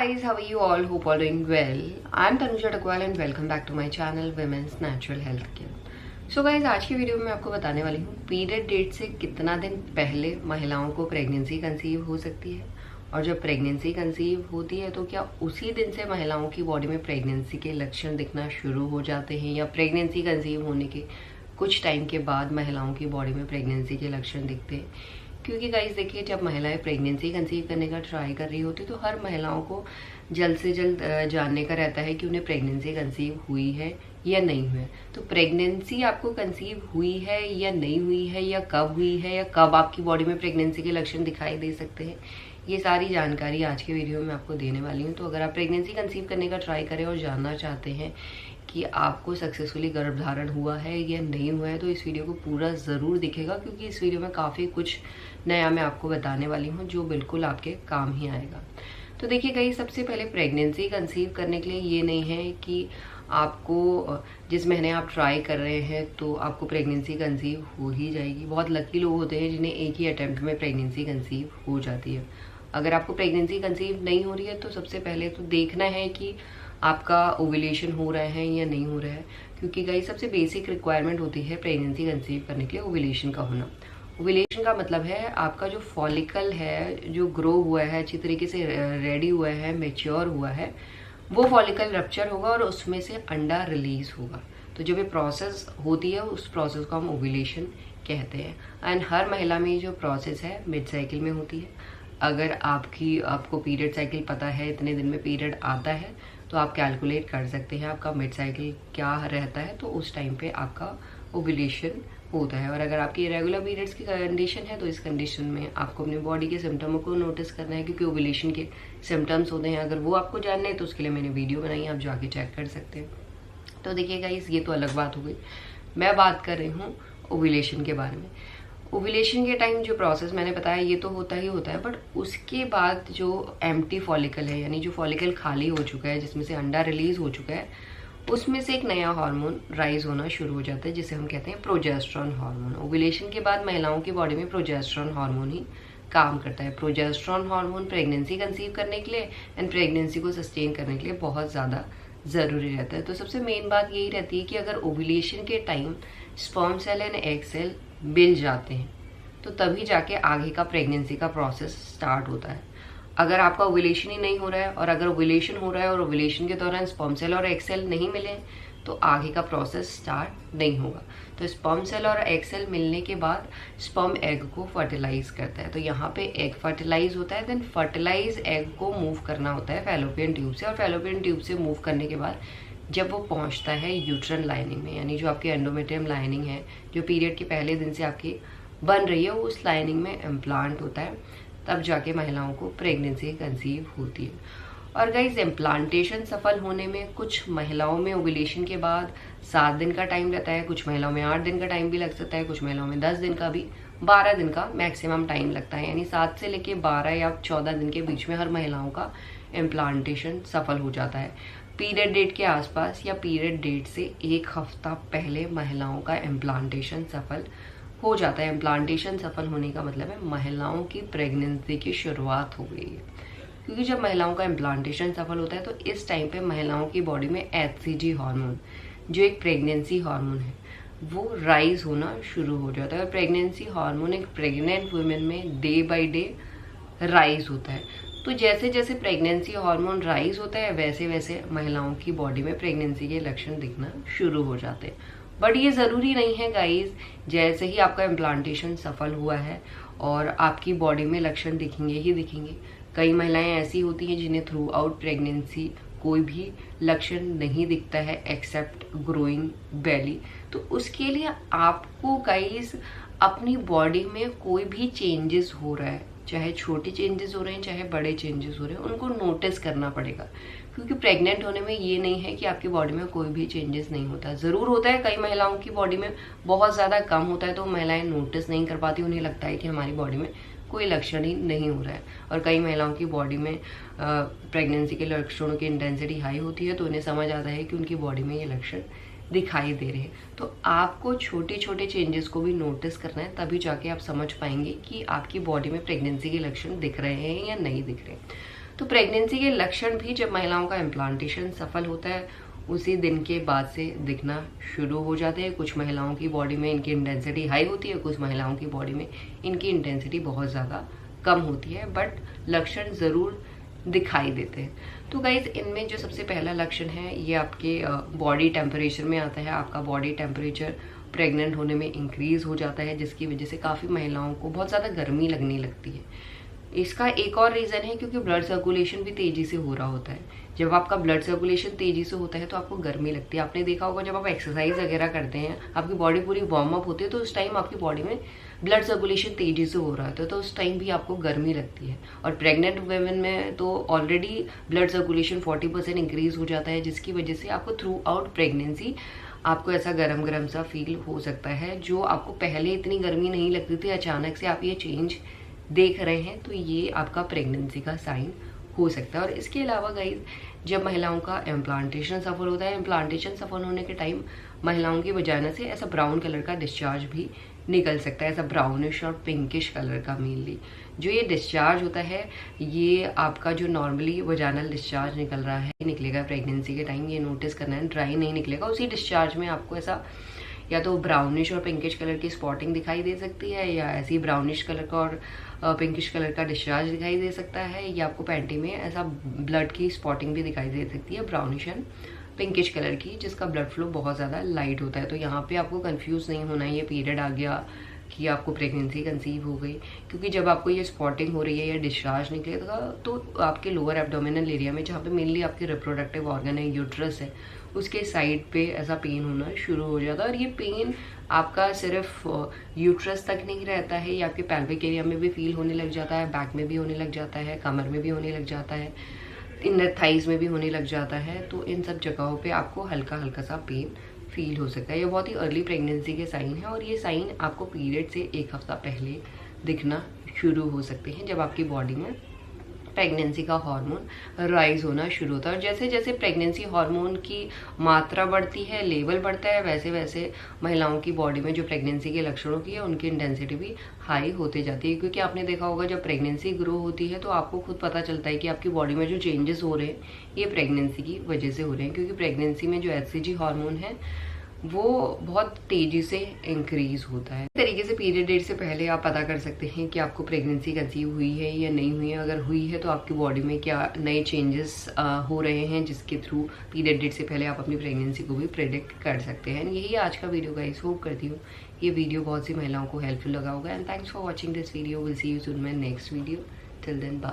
Guys, how are you all? Hope all doing well. I'm Tanuja Takwal and welcome back to my channel Women's Natural Health Care. So guys, आज की video में मैं आपको बताने वाली हूँ period date से कितना दिन पहले महिलाओं को प्रेगनेंसी कंसीव हो सकती है, और जब प्रेगनेंसी कंसीव होती है तो क्या उसी दिन से महिलाओं की बॉडी में प्रेगनेंसी के लक्षण दिखना शुरू हो जाते हैं, या प्रेगनेंसी कंसीव होने के कुछ टाइम के बाद महिलाओं की बॉडी में प्रेगनेंसी के लक्षण दिखते हैं। क्योंकि गाइस देखिए, जब महिलाएं प्रेगनेंसी कंसीव करने का ट्राई कर रही होती तो हर महिलाओं को जल्द से जल्द जानने का रहता है कि उन्हें प्रेगनेंसी कंसीव हुई है या नहीं हुई है। तो प्रेगनेंसी आपको कंसीव हुई है या नहीं हुई है, या कब हुई है, या कब आपकी बॉडी में प्रेगनेंसी के लक्षण दिखाई दे सकते हैं, ये सारी जानकारी आज के वीडियो में आपको देने वाली हूँ। तो अगर आप प्रेगनेंसी कंसीव करने का ट्राई करें और जानना चाहते हैं कि आपको सक्सेसफुली गर्भधारण हुआ है या नहीं हुआ है, तो इस वीडियो को पूरा ज़रूर दिखेगा, क्योंकि इस वीडियो में काफ़ी कुछ नया मैं आपको बताने वाली हूँ जो बिल्कुल आपके काम ही आएगा। तो देखिए गाइस, सबसे पहले प्रेगनेंसी कंसीव करने के लिए ये नहीं है कि आपको जिस महीने आप ट्राई कर रहे हैं तो आपको प्रेगनेंसी कंसीव हो ही जाएगी। बहुत लकी लोग होते हैं जिन्हें एक ही अटेम्प्ट में प्रेगनेंसी कंसीव हो जाती है। अगर आपको प्रेगनेंसी कंसीव नहीं हो रही है तो सबसे पहले तो देखना है कि आपका ओव्यूलेशन हो रहा है या नहीं हो रहा है, क्योंकि गाइस सबसे बेसिक रिक्वायरमेंट होती है प्रेगनेंसी कंसीव करने के लिए ओव्यूलेशन का होना। ओव्यूलेशन का मतलब है आपका जो फॉलिकल है, जो ग्रो हुआ है, अच्छी तरीके से रेडी हुआ है, मेच्योर हुआ है, वो फॉलिकल रप्चर होगा और उसमें से अंडा रिलीज होगा। तो जब ये प्रोसेस होती है उस प्रोसेस को हम ओव्यूलेशन कहते हैं। एंड हर महिला में जो प्रोसेस है मिड साइकिल में होती है। अगर आपको पीरियड साइकिल पता है, इतने दिन में पीरियड आता है, तो आप कैलकुलेट कर सकते हैं आपका मिड साइकिल क्या रहता है, तो उस टाइम पे आपका ओव्यूलेशन होता है। और अगर आपकी इरेगुलर पीरियड्स की कंडीशन है तो इस कंडीशन में आपको अपनी बॉडी के सिम्टमों को नोटिस करना है, क्योंकि ओव्यूलेशन के सिम्टम्स होते हैं। अगर वो आपको जानना है तो उसके लिए मैंने वीडियो बनाई, आप जाके चेक कर सकते हैं। तो देखिए गाइस, ये तो अलग बात हो गई। मैं बात कर रही हूँ ओव्यूलेशन के बारे में। ओव्यूलेशन के टाइम जो प्रोसेस मैंने बताया ये तो होता ही होता है, बट उसके बाद जो एम्प्टी फॉलिकल है, यानी जो फॉलिकल खाली हो चुका है, जिसमें से अंडा रिलीज हो चुका है, उसमें से एक नया हार्मोन राइज होना शुरू हो जाता है, जिसे हम कहते हैं प्रोजेस्टेरॉन हार्मोन। ओव्यूलेशन के बाद महिलाओं की बॉडी में प्रोजेस्टेरॉन हार्मोन ही काम करता है। प्रोजेस्टेरॉन हार्मोन प्रेगनेंसी कंसीव करने के लिए एंड प्रेगनेंसी को सस्टेन करने के लिए बहुत ज़्यादा ज़रूरी रहता है। तो सबसे मेन बात यही रहती है कि अगर ओव्यूलेशन के time sperm cell and egg cell मिल जाते हैं तो तभी जाके आगे का प्रेगनेंसी का प्रोसेस स्टार्ट होता है। अगर आपका ओव्यूलेशन ही नहीं हो रहा है, और अगर ओव्यूलेशन हो रहा है और ओव्यूलेशन के दौरान स्पर्म सेल और एग सेल नहीं मिले, तो आगे का प्रोसेस स्टार्ट नहीं होगा। तो स्पर्म सेल और एग सेल मिलने के बाद स्पर्म एग को फर्टिलाइज करता है। तो यहाँ पे एग फर्टिलाइज होता है, देन फर्टिलाइज एग को मूव करना होता है फैलोपियन ट्यूब से, और फैलोपियन ट्यूब से मूव करने के बाद जब वो पहुँचता है यूट्रन लाइनिंग में, यानी जो आपकी एंडोमेट्रियम लाइनिंग है, जो पीरियड के पहले दिन से आपकी बन रही है, उस लाइनिंग में इम्प्लांट होता है, तब जाके महिलाओं को प्रेगनेंसी कंसीव होती है। और गाइस, इम्प्लांटेशन सफल होने में कुछ महिलाओं में ओव्यूलेशन के बाद 7 दिन का टाइम रहता है, कुछ महिलाओं में 8 दिन का टाइम भी लग सकता है, कुछ महिलाओं में 10 दिन का भी, 12 दिन का मैक्सिमम टाइम लगता है। यानी 7 से लेके 12 या 14 दिन के बीच में हर महिलाओं का इम्प्लांटेशन सफल हो जाता है। पीरियड डेट के आसपास या पीरियड डेट से 1 हफ्ता पहले महिलाओं का इम्प्लांटेशन सफल हो जाता है। इम्प्लांटेशन सफल होने का मतलब है महिलाओं की प्रेगनेंसी की शुरुआत हो गई है, क्योंकि जब महिलाओं का इम्प्लांटेशन सफल होता है तो इस टाइम पे महिलाओं की बॉडी में HCG हार्मोन, जो एक प्रेगनेंसी हार्मोन है, वो राइज होना शुरू हो जाता है। और प्रेगनेंसी हार्मोन एक प्रेग्नेंट वुमेन में डे बाय डे राइज होता है। तो जैसे जैसे प्रेगनेंसी हार्मोन राइज होता है वैसे वैसे महिलाओं की बॉडी में प्रेगनेंसी के लक्षण दिखना शुरू हो जाते हैं। बट ये ज़रूरी नहीं है गाइज, जैसे ही आपका इम्प्लांटेशन सफल हुआ है और आपकी बॉडी में लक्षण दिखेंगे ही दिखेंगे। कई महिलाएं ऐसी होती हैं जिन्हें थ्रू आउट प्रेगनेंसी कोई भी लक्षण नहीं दिखता है एक्सेप्ट ग्रोइंग बेली। तो उसके लिए आपको गाइज अपनी बॉडी में कोई भी चेंजेस हो रहा है, चाहे छोटे चेंजेस हो रहे हैं चाहे बड़े चेंजेस हो रहे हैं, उनको नोटिस करना पड़ेगा। क्योंकि प्रेग्नेंट होने में ये नहीं है कि आपकी बॉडी में कोई भी चेंजेस नहीं होता, ज़रूर होता है। कई महिलाओं की बॉडी में बहुत ज़्यादा कम होता है तो महिलाएं नोटिस नहीं कर पाती, उन्हें लगता है कि हमारी बॉडी में कोई लक्षण ही नहीं हो रहा है। और कई महिलाओं की बॉडी में प्रेगनेंसी के लक्षणों की इंटेंसिटी हाई होती है तो उन्हें समझ आता है कि उनकी बॉडी में ये लक्षण दिखाई दे रहे हैं। तो आपको छोटे छोटे चेंजेस को भी नोटिस करना है, तभी जाके आप समझ पाएंगे कि आपकी बॉडी में प्रेगनेंसी के लक्षण दिख रहे हैं या नहीं दिख रहे। तो प्रेगनेंसी के लक्षण भी जब महिलाओं का इम्प्लांटेशन सफल होता है उसी दिन के बाद से दिखना शुरू हो जाते हैं। कुछ महिलाओं की बॉडी में इनकी इंटेंसिटी हाई होती है, कुछ महिलाओं की बॉडी में इनकी इंटेंसिटी बहुत ज़्यादा कम होती है, बट लक्षण ज़रूर दिखाई देते हैं। तो गाइज इनमें जो सबसे पहला लक्षण है ये आपके बॉडी टेम्परेचर में आता है। आपका बॉडी टेम्परेचर प्रेग्नेंट होने में इंक्रीज हो जाता है, जिसकी वजह से काफ़ी महिलाओं को बहुत ज़्यादा गर्मी लगने लगती है। इसका एक और रीज़न है क्योंकि ब्लड सर्कुलेशन भी तेज़ी से हो रहा होता है। जब आपका ब्लड सर्कुलेशन तेज़ी से होता है तो आपको गर्मी लगती है। आपने देखा होगा जब आप एक्सरसाइज वगैरह करते हैं, आपकी बॉडी पूरी वार्म अप होती है, तो उस टाइम आपकी बॉडी में ब्लड सर्कुलेशन तेज़ी से हो रहा होता है, तो उस टाइम भी आपको गर्मी लगती है। और प्रेग्नेंट वुमेन में तो ऑलरेडी ब्लड सर्कुलेशन 40% इंक्रीज हो जाता है, जिसकी वजह से आपको थ्रू आउट प्रेगनेंसी आपको ऐसा गरम गरम सा फील हो सकता है। जो आपको पहले इतनी गर्मी नहीं लगती थी, अचानक से आप ये चेंज देख रहे हैं, तो ये आपका प्रेगनेंसी का साइन हो सकता है। और इसके अलावा गाइज जब महिलाओं का इम्प्लांटेशन सफल होता है, इम्प्लांटेशन सफल होने के टाइम महिलाओं की वजाना से ऐसा ब्राउन कलर का डिस्चार्ज भी निकल सकता है, ऐसा ब्राउनिश और पिंकिश कलर का मेनली। जो ये डिस्चार्ज होता है ये आपका जो नॉर्मली वजानल डिस्चार्ज निकल रहा है निकलेगा प्रेगनेंसी के टाइम, ये नोटिस करना है, ड्राई नहीं निकलेगा। उसी डिस्चार्ज में आपको ऐसा या तो ब्राउनिश और पिंकिश कलर की स्पॉटिंग दिखाई दे सकती है, या ऐसी ब्राउनिश कलर का और पिंकिश कलर का डिस्चार्ज दिखाई दे सकता है, या आपको पैंटी में ऐसा ब्लड की स्पॉटिंग भी दिखाई दे सकती है ब्राउनिश एंड पिंकिश कलर की, जिसका ब्लड फ्लो बहुत ज़्यादा लाइट होता है। तो यहाँ पे आपको कंफ्यूज नहीं होना है ये पीरियड आ गया कि आपको प्रेगनेंसी कंसीव हो गई, क्योंकि जब आपको ये स्पॉटिंग हो रही है या डिस्चार्ज निकलेगा तो आपके लोअर एब्डोमिनल एरिया में, जहाँ पे मेनली आपके रिप्रोडक्टिव ऑर्गन है, यूट्रस है, उसके साइड पे ऐसा पेन होना शुरू हो जाता है। और ये पेन आपका सिर्फ यूट्रस तक नहीं रहता है, ये आपके पेल्विक एरिया में भी फील होने लग जाता है, बैक में भी होने लग जाता है, कमर में भी होने लग जाता है, इनर थाइज में भी होने लग जाता है। तो इन सब जगहों पे आपको हल्का हल्का सा पेन फील हो सकता है। ये बहुत ही अर्ली प्रेगनेंसी के साइन है, और ये साइन आपको पीरियड से एक हफ्ता पहले दिखना शुरू हो सकते हैं, जब आपकी बॉडी में प्रेगनेंसी का हार्मोन राइज होना शुरू होता है। और जैसे जैसे प्रेगनेंसी हार्मोन की मात्रा बढ़ती है, लेवल बढ़ता है, वैसे वैसे महिलाओं की बॉडी में जो प्रेगनेंसी के लक्षणों की है उनकी इंटेंसिटी भी हाई होती जाती है। क्योंकि आपने देखा होगा जब प्रेगनेंसी ग्रो होती है तो आपको खुद पता चलता है कि आपकी बॉडी में जो चेंजेस हो रहे हैं ये प्रेगनेंसी की वजह से हो रहे हैं, क्योंकि प्रेगनेंसी में जो HCG हार्मोन है वो बहुत तेजी से इंक्रीज होता है। इस तरीके से पीरियड डेट से पहले आप पता कर सकते हैं कि आपको प्रेगनेंसी कंसीव हुई है या नहीं हुई है। अगर हुई है तो आपकी बॉडी में क्या नए चेंजेस हो रहे हैं, जिसके थ्रू पीरियड डेट से पहले आप अपनी प्रेगनेंसी को भी प्रेडिक्ट कर सकते हैं। यही आज का वीडियो गाइस, होप करती हूँ ये वीडियो बहुत सी महिलाओं को हेल्पफुल लगा होगा। And thanks for watching this video. Will see you soon my next video. Till then bye.